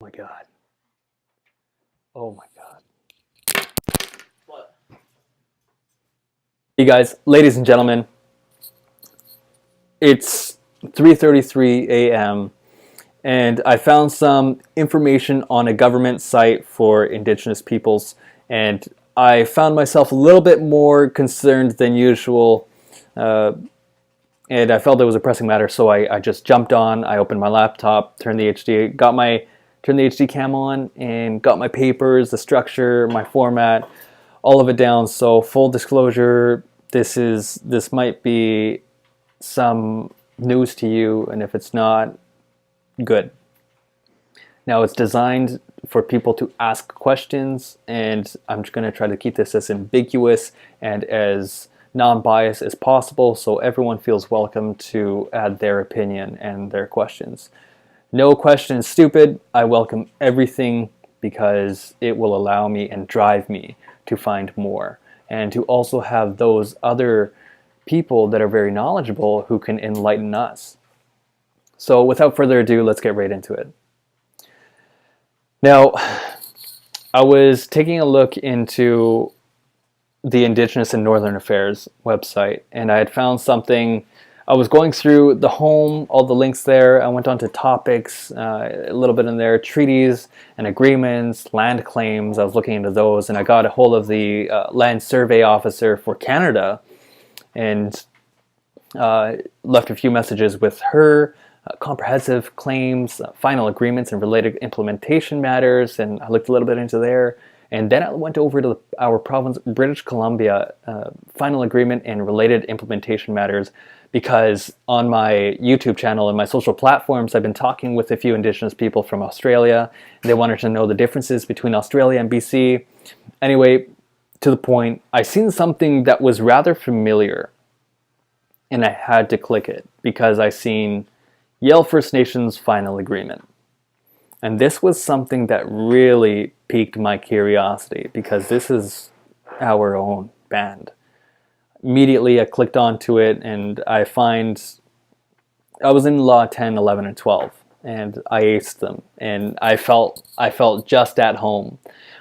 my God. Oh my God. What? You guys, ladies and gentlemen, it's 3:33 a.m. and I found some information on a government site for Indigenous peoples, and I found myself a little bit more concerned than usual, and I felt it was a pressing matter, so I just jumped on. I opened my laptop, turned the HD cam on, and got my papers, the structure, my format, all of it down. So full disclosure, this might be some news to you, and if it's not, good. Now, it's designed for people to ask questions, and I'm just going to try to keep this as ambiguous and as non-biased as possible, so everyone feels welcome to add their opinion and their questions. No question is stupid. I welcome everything because it will allow me and drive me to find more, and to also have those other people that are very knowledgeable who can enlighten us. So without further ado, let's get right into it. Now, I was taking a look into the Indigenous and Northern Affairs website, and I had found something. I was going through the home, all the links there. I went on to topics, a little bit in there, treaties and agreements, land claims. I was looking into those, and I got a hold of the land survey officer for Canada, and left a few messages with her. Comprehensive claims, final agreements, and related implementation matters, and I looked a little bit into there. And then I went over to our province, British Columbia, final agreement and related implementation matters, because on my YouTube channel and my social platforms, I've been talking with a few Indigenous people from Australia. They wanted to know the differences between Australia and BC. Anyway, to the point, I seen something that was rather familiar, and I had to click it because I seen Yale First Nations Final Agreement. And this was something that really piqued my curiosity because this is our own band. Immediately I clicked onto it, and I was in Law 10, 11, and 12, and I aced them, and I felt just at home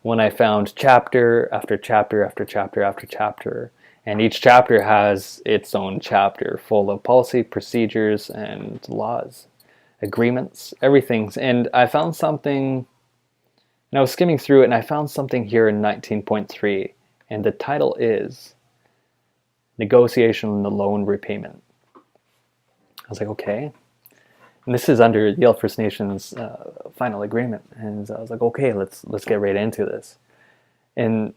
when I found chapter after chapter after chapter after chapter. And each chapter has its own chapter full of policy, procedures, and laws, agreements, everything. And I found something, and I was skimming through it, and I found something here in 19.3, and the title is Negotiation and the Loan Repayment. I was like, okay. And this is under Yale First Nations Final Agreement. And I was like, okay, let's get right into this. And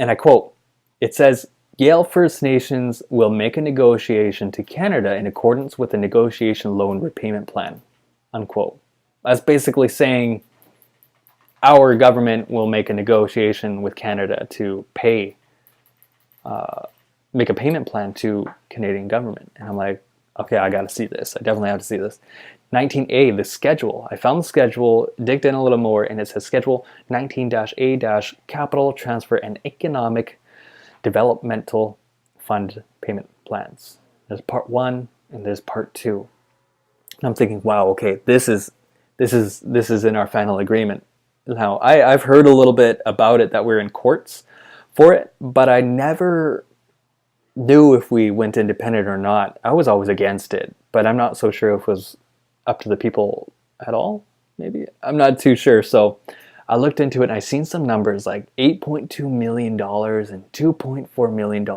I quote, it says, Yale First Nations will make a negotiation to Canada in accordance with the negotiation loan repayment plan, unquote. That's basically saying our government will make a negotiation with Canada to make a payment plan to Canadian government. And I'm like, okay, I gotta see this. I definitely have to see this. 19A, the schedule. I found the schedule, digged in a little more, and it says Schedule 19-A-Capital Transfer and Economic Developmental Fund Payment Plans. There's part 1 and there's part 2. And I'm thinking, wow, okay, this is in our final agreement. Now, I've heard a little bit about it, that we're in courts for it, but I never knew if we went independent or not. I was always against it, but I'm not so sure if it was up to the people at all. Maybe, I'm not too sure. So I looked into it, and I seen some numbers like $8.2 million and $2.4 million and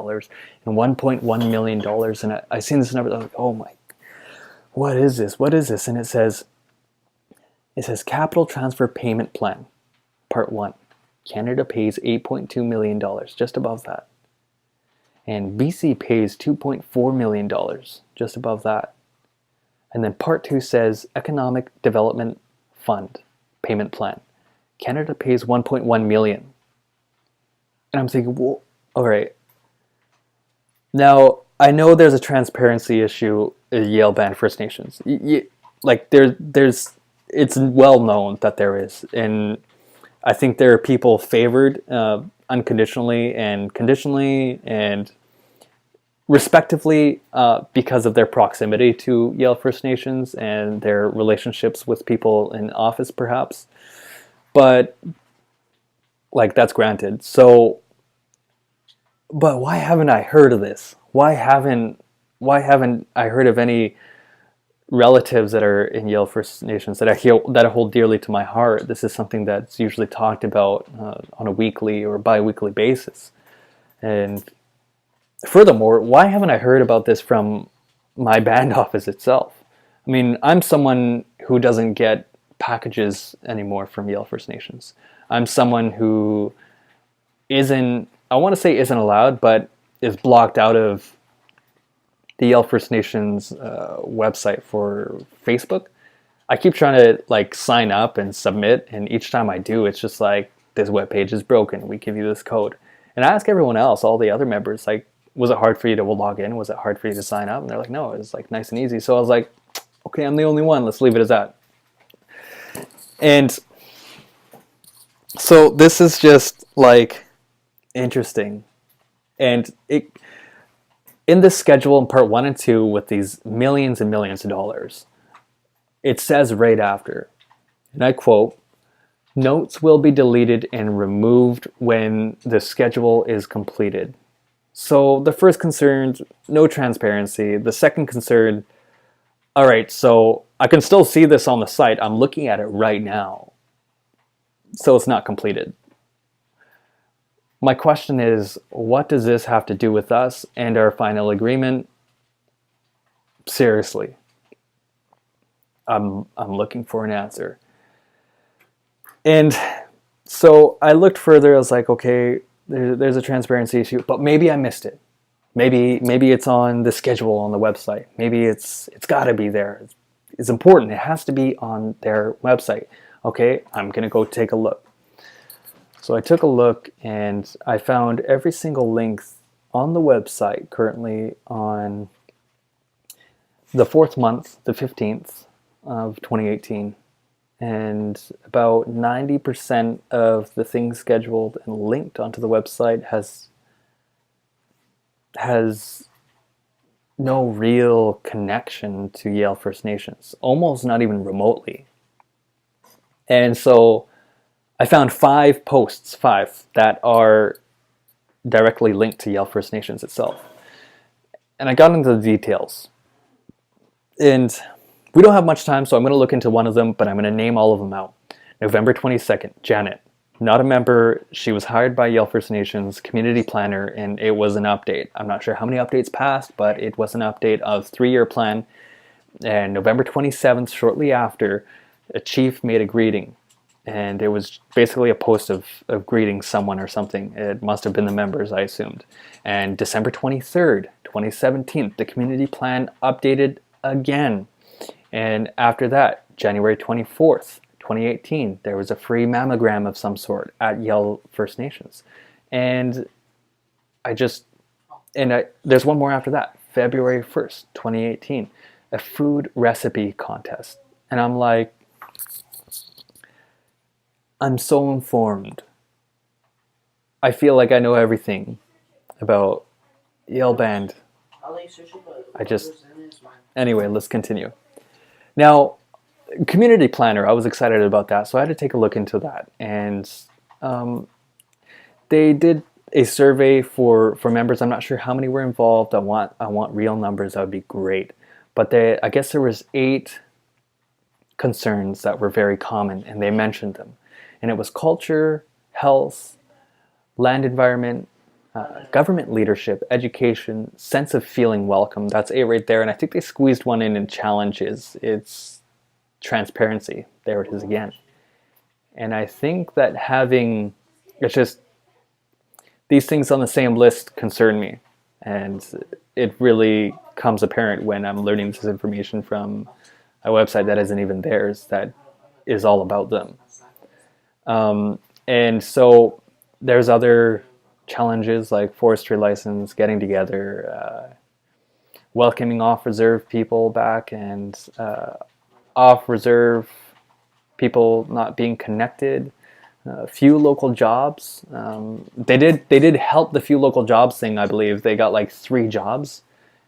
$1.1 million. And I seen this number, I was like, oh my, what is this? What is this? And it says Capital Transfer Payment Plan, Part 1. Canada pays $8.2 million, just above that. And BC pays $2.4 million, just above that. And then Part 2 says Economic Development Fund Payment Plan. Canada pays $1.1 million. And I'm thinking, well, all right. Now, I know there's a transparency issue at Yale Band First Nations. It's well known that there is. And I think there are people favored unconditionally and conditionally, and respectively because of their proximity to Yale First Nations and their relationships with people in office, perhaps. But like that's granted. So, but why haven't I heard of this? Why haven't I heard of any relatives that are in Yale First Nations that I hold dearly to my heart? This is something that's usually talked about on a weekly or bi-weekly basis. And furthermore, why haven't I heard about this from my band office itself? I mean, I'm someone who doesn't get packages anymore from Yale First Nations. I'm someone who I want to say isn't allowed, but is blocked out of the Yale First Nations website for Facebook. I keep trying to like sign up and submit, and each time I do, it's just like, this web page is broken. We give you this code. And I ask everyone else, all the other members, like, was it hard for you to log in? Was it hard for you to sign up? And they're like, no, it was like nice and easy. So I was like, okay, I'm the only one. Let's leave it as that. And so this is just like interesting. And in this schedule in part 1 and 2 with these millions and millions of dollars, it says right after, and I quote, "Notes will be deleted and removed when the schedule is completed." So the first concern, no transparency. The second concern, all right, so I can still see this on the site. I'm looking at it right now. So it's not completed. My question is, what does this have to do with us and our final agreement? Seriously. I'm looking for an answer. And so I looked further. I was like, okay, there's a transparency issue, but maybe I missed it. Maybe it's on the schedule on the website. Maybe it's got to be there. It's important. It has to be on their website. Okay, I'm gonna go take a look. So I took a look and I found every single link on the website currently on the 4th month, the 15th of 2018. And about 90% of the things scheduled and linked onto the website has no real connection to Yale First Nations, almost not even remotely. And so I found 5 posts, that are directly linked to Yale First Nations itself. And I got into the details. And we don't have much time, so I'm going to look into one of them, but I'm going to name all of them out. November 22nd, Janet. Not a member. She was hired by Yale First Nations, community planner, and it was an update. I'm not sure how many updates passed, but it was an update of 3-year plan. And November 27th, shortly after, a chief made a greeting. And it was basically a post of greeting someone or something. It must have been the members, I assumed. And December 23rd, 2017, the community plan updated again. And after that, January 24th, 2018, there was a free mammogram of some sort at Yale First Nations. And there's one more after that, February 1st, 2018, a food recipe contest. And I'm like, I'm so informed. I feel like I know everything about Yale Band. Anyway, let's continue. Now, community planner, I was excited about that, so I had to take a look into that. And they did a survey for members. I'm not sure how many were involved. I want real numbers. That would be great. But I guess there was 8 concerns that were very common, and they mentioned them. And it was culture, health, land environment, government leadership, education, sense of feeling welcome. That's 8 right there. And I think they squeezed one in challenges. It's transparency. There it is again. And I think that these things on the same list concern me. And it really comes apparent when I'm learning this information from a website that isn't even theirs, that is all about them. And so there's other challenges like forestry license, getting together, welcoming off-reserve people back, and off-reserve people not being connected, a few local jobs. They did help the few local jobs thing, I believe. They got like 3 jobs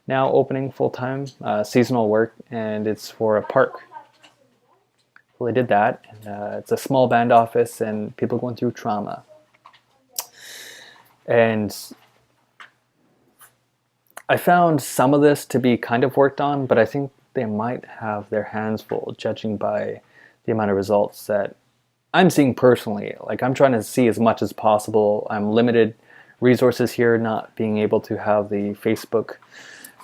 now opening full-time, seasonal work, and it's for a park. Well, they did that. And, it's a small band office and people going through trauma. And I found some of this to be kind of worked on, but I think they might have their hands full, judging by the amount of results that I'm seeing personally. Like, I'm trying to see as much as possible. I'm limited resources here, not being able to have the Facebook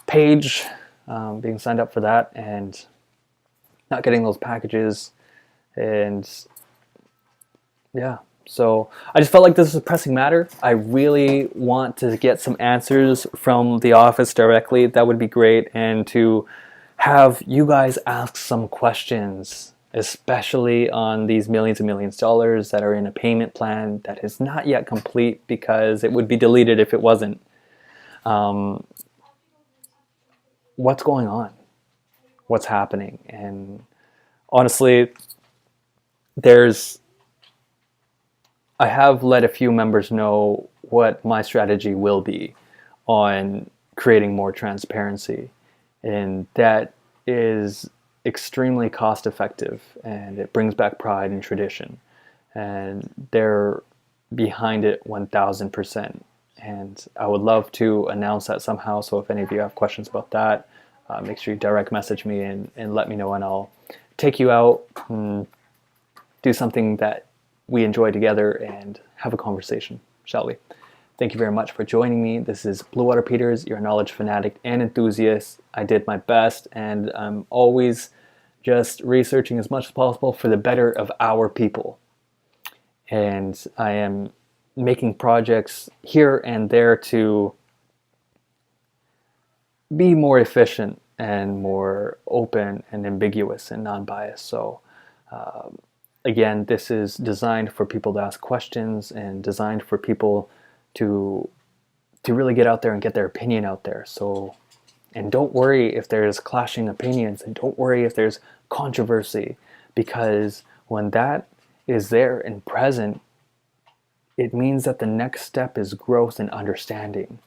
page, being signed up for that, and not getting those packages. And yeah, so I just felt like this was a pressing matter. I really want to get some answers from the office directly. That would be great. And to have you guys ask some questions, especially on these millions and millions of dollars that are in a payment plan that is not yet complete, because it would be deleted if it wasn't. What's going on? What's happening? And honestly, I have let a few members know what my strategy will be on creating more transparency, and that is extremely cost effective, and it brings back pride and tradition, and they're behind it 1000%. And I would love to announce that somehow, so if any of you have questions about that, make sure you direct message me and let me know, and I'll take you out and do something that we enjoy together and have a conversation, shall we? Thank you very much for joining me. This is Blue Water Peters, your knowledge fanatic and enthusiast. I did my best, and I'm always just researching as much as possible for the better of our people. And I am making projects here and there to be more efficient and more open and ambiguous and non-biased. So again, this is designed for people to ask questions and designed for people to really get out there and get their opinion out there. So, and don't worry if there's clashing opinions, and don't worry if there's controversy, because when that is there and present, it means that the next step is growth and understanding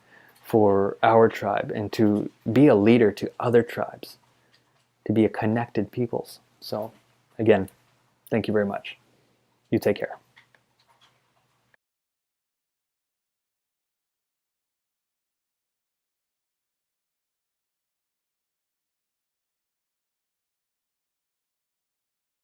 for our tribe, and to be a leader to other tribes, to be a connected peoples. So again, thank you very much. You take care.